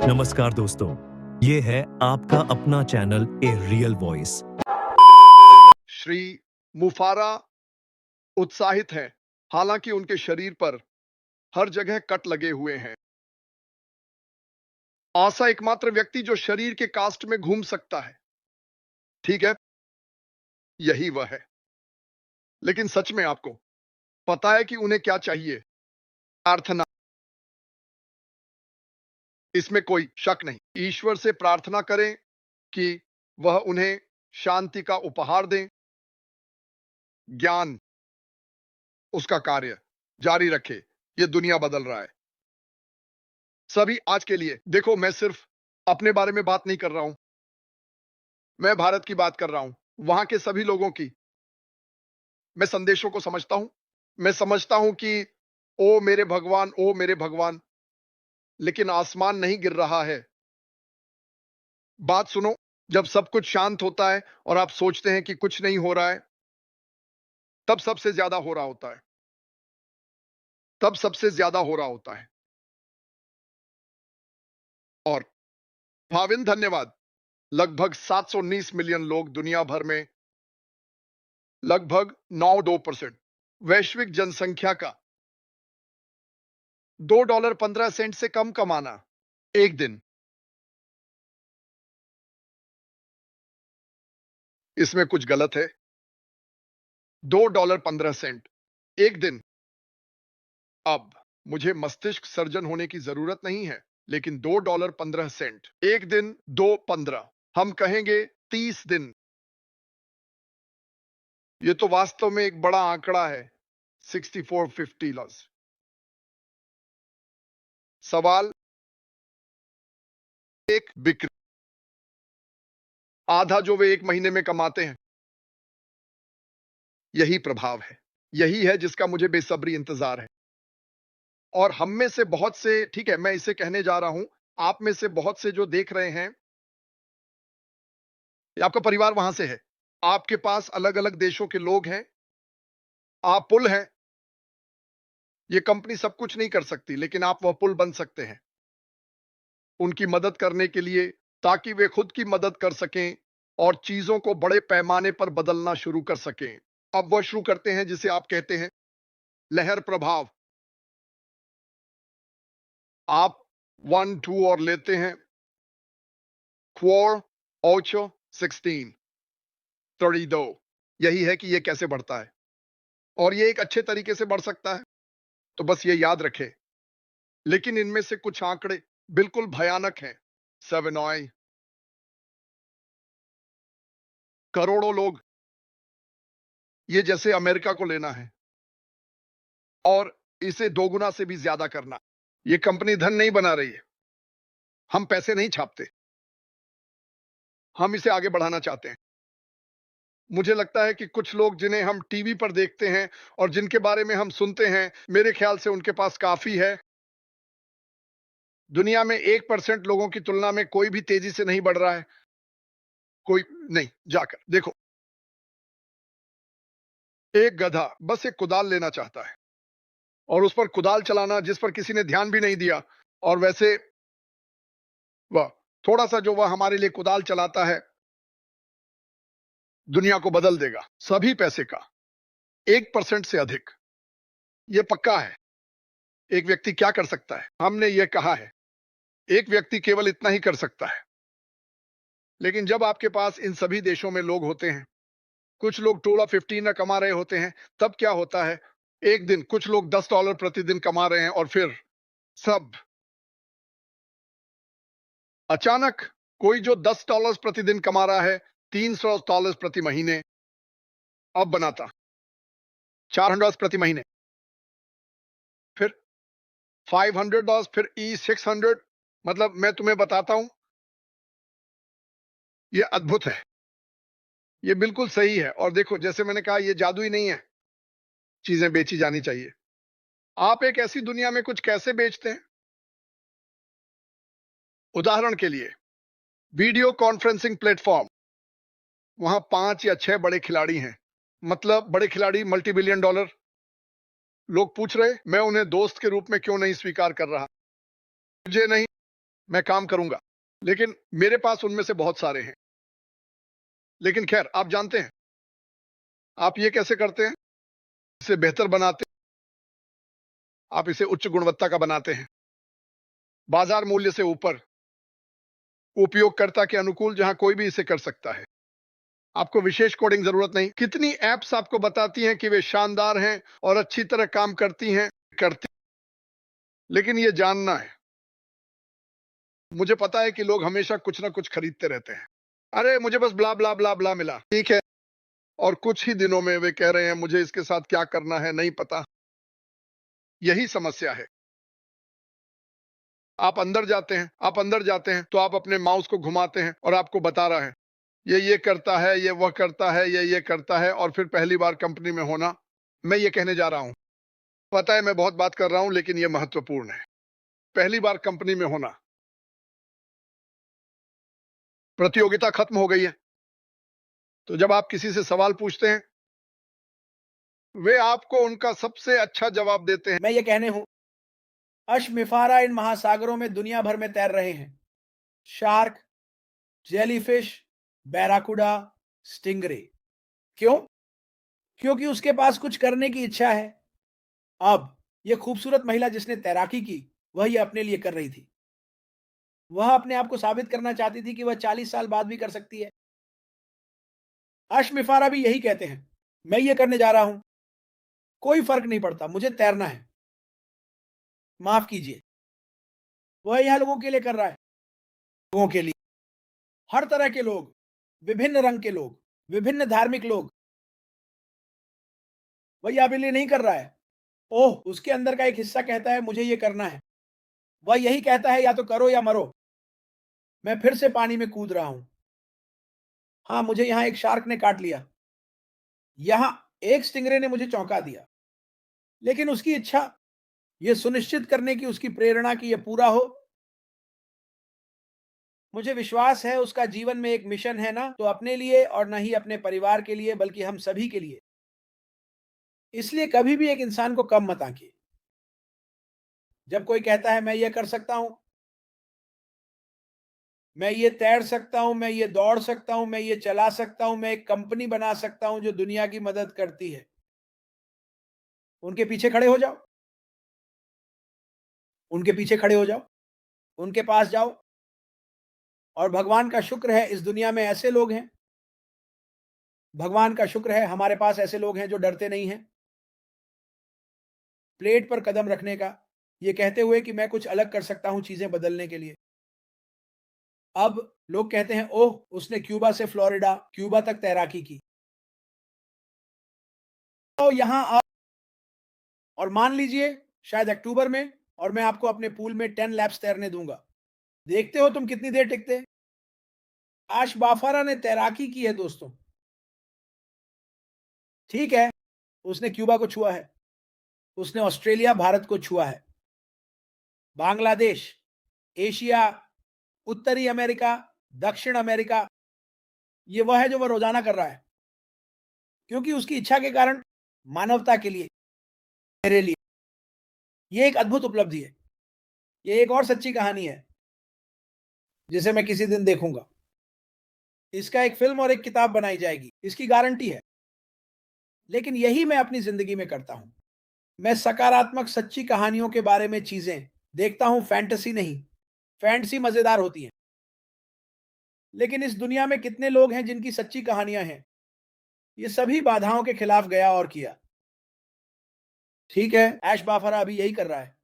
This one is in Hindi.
नमस्कार दोस्तों, ये है आपका अपना channel a real voice. Shri मुफारा उत्साहित हैं, हालांकि उनके शरीर पर हर जगह कट लगे हुए हैं। आशा एकमात्र व्यक्ति जो शरीर के कास्ट में घूम सकता है, ठीक है, यही वह है। लेकिन सच में आपको पता है कि उन्हें क्या चाहिए? प्रार्थना। इसमें कोई शक नहीं। ईश्वर से प्रार्थना करें कि वह उन्हें शांति का उपहार दें, ज्ञान उसका कार्य जारी रखे। यह दुनिया बदल रहा है। सभी आज के लिए देखो, मैं सिर्फ अपने बारे में बात नहीं कर रहा हूं, मैं भारत की बात कर रहा हूं, वहां के सभी लोगों की। मैं संदेशों को समझता हूं। मैं समझता हूं कि ओ मेरे भगवान, ओ मेरे भगवान, लेकिन आसमान नहीं गिर रहा है। बात सुनो, जब सब कुछ शांत होता है और आप सोचते हैं कि कुछ नहीं हो रहा है, तब सबसे ज्यादा हो रहा होता है। तब सबसे ज्यादा हो रहा होता है। और भाविन धन्यवाद। लगभग 719 मिलियन लोग दुनिया भर में, लगभग 9.2% वैश्विक जनसंख्या का $2.15 से कम कमाना एक दिन, इसमें कुछ गलत है। $2.15 एक दिन। अब मुझे मस्तिष्क सर्जन होने की जरूरत नहीं है, लेकिन $2.15 एक दिन, 2.15, हम कहेंगे 30 दिन। ये तो वास्तव में एक बड़ा आंकड़ा है। 6450 लॉस। सवाल, एक बिक्री आधा जो वे एक महीने में कमाते हैं। यही प्रभाव है, यही है जिसका मुझे बेसब्री इंतजार है। और हम में से बहुत से, ठीक है, मैं इसे कहने जा रहा हूं, आप में से बहुत से जो देख रहे हैं, आपका परिवार वहां से है, आपके पास अलग अलग देशों के लोग हैं, आप पुल हैं। ये कंपनी सब कुछ नहीं कर सकती, लेकिन आप वह पुल बन सकते हैं उनकी मदद करने के लिए, ताकि वे खुद की मदद कर सकें और चीजों को बड़े पैमाने पर बदलना शुरू कर सकें। अब वह शुरू करते हैं जिसे आप कहते हैं लहर प्रभाव। आप 1 2 और लेते हैं, 4 8 16 32। यही है कि यह कैसे बढ़ता है, और यह एक अच्छे तरीके से बढ़ सकता है, तो बस ये याद रखें। लेकिन इनमें से कुछ आंकड़े बिल्कुल भयानक हैं। 7 करोड़ों लोग, ये जैसे अमेरिका को लेना है और इसे दोगुना से भी ज्यादा करना। ये कंपनी धन नहीं बना रही है, हम पैसे नहीं छापते, हम इसे आगे बढ़ाना चाहते हैं। मुझे लगता है कि कुछ लोग जिन्हें हम टीवी पर देखते हैं और जिनके बारे में हम सुनते हैं, मेरे ख्याल से उनके पास काफी है। दुनिया में 1% लोगों की तुलना में कोई भी तेजी से नहीं बढ़ रहा है। कोई नहीं। जाकर देखो, एक गधा बस एक कुदाल लेना चाहता है और उस पर कुदाल चलाना जिस पर किसी ने ध्यान भी नहीं दिया। और वैसे वह थोड़ा सा जो वह हमारे लिए कुदाल चलाता है, दुनिया को बदल देगा। सभी पैसे का 1% से अधिक, यह पक्का है। एक व्यक्ति क्या कर सकता है? हमने यह कहा है, एक व्यक्ति केवल इतना ही कर सकता है। लेकिन जब आपके पास इन सभी देशों में लोग होते हैं, कुछ लोग $2.15 कमा रहे होते हैं, तब क्या होता है? एक दिन कुछ लोग $10 प्रतिदिन कमा रहे हैं और फिर सब अचानक, कोई जो $10 प्रतिदिन कमा रहा है, $300 प्रति महीने अब बनाता $400 प्रति महीने, फिर $500, फिर E600। मतलब मैं तुम्हें बताता हूं, यह अद्भुत है, यह बिल्कुल सही है। और देखो, जैसे मैंने कहा, यह जादू ही नहीं है, चीजें बेची जानी चाहिए। आप एक ऐसी दुनिया में कुछ कैसे बेचते हैं? उदाहरण के लिए, वीडियो कॉन्फ्रेंसिंग प्लेटफॉर्म, वहां 5 या 6 बड़े खिलाड़ी हैं। मतलब बड़े खिलाड़ी, मल्टी बिलियन डॉलर। लोग पूछ रहे, मैं उन्हें दोस्त के रूप में क्यों नहीं स्वीकार कर रहा? मुझे नहीं, मैं काम करूंगा, लेकिन मेरे पास उनमें से बहुत सारे हैं। लेकिन खैर, आप जानते हैं, आप ये कैसे करते हैं? इसे बेहतर बनाते हैं, आप इसे उच्च गुणवत्ता का बनाते हैं, बाजार मूल्य से ऊपर, उपयोगकर्ता के अनुकूल, जहां कोई भी इसे कर सकता है। आपको विशेष कोडिंग जरूरत नहीं। कितनी एप्स आपको बताती हैं कि वे शानदार हैं और अच्छी तरह काम करती। लेकिन ये जानना है, मुझे पता है कि लोग हमेशा कुछ ना कुछ खरीदते रहते हैं। अरे मुझे बस ब्ला ब्ला ब्ला ब्ला मिला, ठीक है, और कुछ ही दिनों में वे कह रहे हैं मुझे इसके साथ क्या करना है नहीं पता। यही समस्या है। आप अंदर जाते हैं तो आप अपने माउस को घुमाते हैं और आपको बता रहा है ये करता है, ये वह करता है, ये करता है, और फिर पहली बार कंपनी में होना। मैं ये कहने जा रहा हूं, पता है मैं बहुत बात कर रहा हूं, लेकिन ये महत्वपूर्ण है। पहली बार कंपनी में होना, प्रतियोगिता खत्म हो गई है, तो जब आप किसी से सवाल पूछते हैं, वे आपको उनका सबसे अच्छा जवाब देते हैं। मैं ये कहने हूं, अश्मिफारा इन महासागरों में दुनिया भर में तैर रहे हैं। Shark, jellyfish, barracuda, stingray. क्यों? क्योंकि उसके पास कुछ करने की इच्छा है। अब ये खूबसूरत महिला जिसने तैराकी की, वह ये अपने लिए कर रही थी। वह अपने आप को साबित करना चाहती थी कि वह 40 साल बाद भी कर सकती है। अश्मिफारा भी यही कहते हैं, मैं ये करने जा रहा हूं, कोई फर्क नहीं पड़ता, मुझे तैरना है। माफ कीजिए, वह यह लोगों के लिए कर रहा है, लोगों के लिए, हर तरह के लोग, विभिन्न रंग के लोग, विभिन्न धार्मिक लोग। वह यह अपने लिए नहीं कर रहा है। ओह, उसके अंदर का एक हिस्सा कहता है मुझे ये करना है। वह यही कहता है या तो करो या मरो। मैं फिर से पानी में कूद रहा हूं। हाँ, मुझे यहां एक शार्क ने काट लिया, यहां एक स्टिंगरे ने मुझे चौंका दिया, लेकिन उसकी इच्छा, यह सुनिश्चित करने की उसकी प्रेरणा कि यह पूरा हो, मुझे विश्वास है उसका जीवन में एक मिशन है, ना तो अपने लिए और न ही अपने परिवार के लिए, बल्कि हम सभी के लिए। इसलिए कभी भी एक इंसान को कम मत आंकिए। जब कोई कहता है मैं ये कर सकता हूं, मैं ये तैर सकता हूं, मैं ये दौड़ सकता हूं, मैं ये चला सकता हूं, मैं एक कंपनी बना सकता हूं जो दुनिया की मदद करती है, उनके पीछे खड़े हो जाओ। उनके पीछे खड़े हो जाओ, उनके पास जाओ। और भगवान का शुक्र है इस दुनिया में ऐसे लोग हैं, भगवान का शुक्र है हमारे पास ऐसे लोग हैं जो डरते नहीं हैं प्लेट पर कदम रखने का, ये कहते हुए कि मैं कुछ अलग कर सकता हूं चीजें बदलने के लिए। अब लोग कहते हैं ओह, उसने क्यूबा से फ्लोरिडा, क्यूबा तक तैराकी की, तो यहां आप, और मान लीजिए शायद अक्टूबर में, और मैं आपको अपने पूल में 10 लैप्स तैरने दूंगा। देखते हो तुम कितनी देर टिकते हैं। आश बाफारा ने तैराकी की है दोस्तों। ठीक है, उसने क्यूबा को छुआ है, उसने ऑस्ट्रेलिया भारत को छुआ है, बांग्लादेश, एशिया, उत्तरी अमेरिका, दक्षिण अमेरिका, ये वह है जो वह रोजाना कर रहा है, क्योंकि उसकी इच्छा के कारण, मानवता के लिए, मेरे लिए ये एक अद्भुत उपलब्धि है। ये एक और सच्ची कहानी है जिसे मैं किसी दिन देखूंगा। इसका एक फिल्म और एक किताब बनाई जाएगी, इसकी गारंटी है। लेकिन यही मैं अपनी जिंदगी में करता हूं। मैं सकारात्मक सच्ची कहानियों के बारे में चीजें देखता हूं, फैंटेसी नहीं। फैंटेसी मजेदार होती हैं, लेकिन इस दुनिया में कितने लोग हैं जिनकी सच्ची कहानियां हैं। ये सभी बाधाओं के खिलाफ गया और किया। ठीक है, ऐश बाफरा अभी यही कर रहा है।